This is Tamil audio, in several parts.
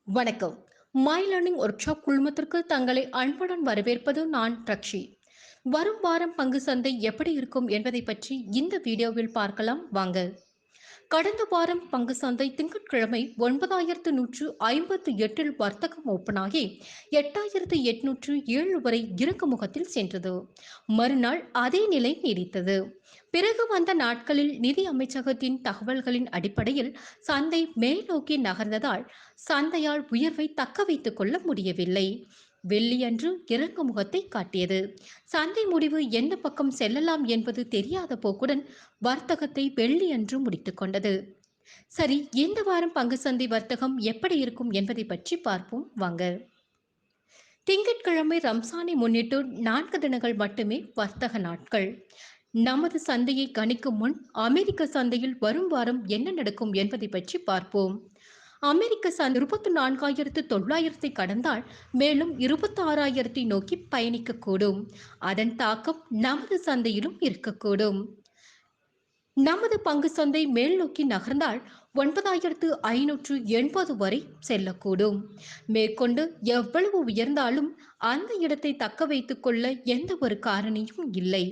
வணக்கம். மை லேர்னிங் ஒர்க் ஷாப் குழுமத்திற்கு தங்களை அன்புடன் வரவேற்பது நான் ரக்ஷி. வரும் வாரம் பங்கு சந்தை எப்படி இருக்கும் என்பதை பற்றி இந்த வீடியோவில் பார்க்கலாம் வாங்க. கடந்த வாரம் பங்கு சந்தை திங்கட்கிழமை 9,158 வர்த்தகம் ஓப்பனாகி 8,807 வரை இறங்கு முகத்தில் சென்றது. மறுநாள் அதே நிலை நீடித்தது. பிறகு வந்த நாட்களில் நிதி அமைச்சகத்தின் தகவல்களின் அடிப்படையில் சந்தை மேல் நோக்கி நகர்ந்ததால் சந்தையால் உயர்வை தக்க வைத்துக் கொள்ள முடியவில்லை. வெள்ளியன்று இறங்கு முகத்தை காட்டியது. சந்தை முடிவு எந்த பக்கம் செல்லலாம் என்பது தெரியாத போக்குடன் வர்த்தகத்தை வெள்ளியன்று முடித்துக் கொண்டது. சரி, இந்த வாரம் பங்கு சந்தை வர்த்தகம் எப்படி இருக்கும் என்பதை பற்றி பார்ப்போம் வாங்க. திங்கட்கிழமை ரம்சானை முன்னிட்டு 4 தினங்கள் மட்டுமே வர்த்தக நாட்கள். நமது சந்தையை கணிக்கும் முன் அமெரிக்க சந்தையில் வரும் வாரம் என்ன நடக்கும் என்பதை பற்றி பார்ப்போம். அமெரிக்க சந்தை 24,900 கடந்தால் மேலும் 26,000 நோக்கி பயணிக்கக்கூடும். அதன் தாக்கம் நமது சந்தையிலும் இருக்கக்கூடும். நமது பங்கு சந்தை மேல் நோக்கி நகர்ந்தால் 9,580 வரை செல்லக்கூடும். மேற்கொண்டு எவ்வளவு உயர்ந்தாலும் அந்த இடத்தை தக்க வைத்துக் கொள்ள எந்த ஒரு காரணியும் இல்லை.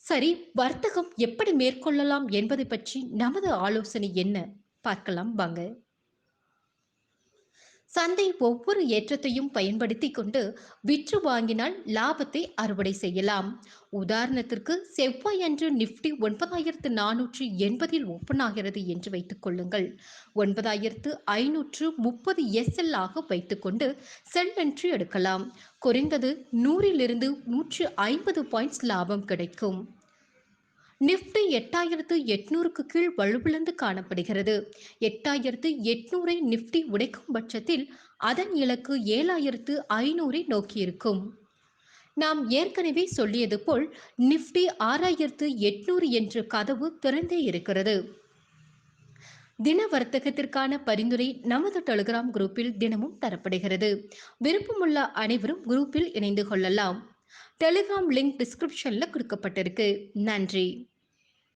சரி, வர்த்தகம் எப்படி மேற்கொள்ளலாம் என்பதை பற்றி நமது ஆலோசனை என்ன பார்க்கலாம் வாங்க. சந்தை ஒவ்வொரு ஏற்றத்தையும் பயன்படுத்தி கொண்டு விற்று வாங்கினால் லாபத்தை அறுவடை செய்யலாம். உதாரணத்திற்கு செவ்வாயன்று நிப்டி 9,480 ஓப்பன் ஆகிறது என்று வைத்துக் கொள்ளுங்கள். 9,530 SL ஆக வைத்துக்கொண்டு செல் என்ட்ரி எடுக்கலாம். குறைந்தது 100 150 பாயிண்ட்ஸ் லாபம் கிடைக்கும். நிப்டி 8,800க்கு கீழ் வலுவிழந்து காணப்படுகிறது. 8,800 நிப்டி உடைக்கும் பட்சத்தில் அதன் இலக்கு 7,500 நோக்கியிருக்கும். நாம் ஏற்கனவே சொல்லியது போல் நிப்டி 6,800 என்ற கதவு திறந்தே இருக்கிறது. தின வர்த்தகத்திற்கான பரிந்துரை நமது டெலிகிராம் குரூப்பில் தினமும் தரப்படுகிறது. விருப்பமுள்ள அனைவரும் குரூப்பில் இணைந்து கொள்ளலாம். டெலிகிராம் லிங்க் டிஸ்கிரிப்ஷன்ல கொடுக்கப்பட்டிருக்கு. நன்றி.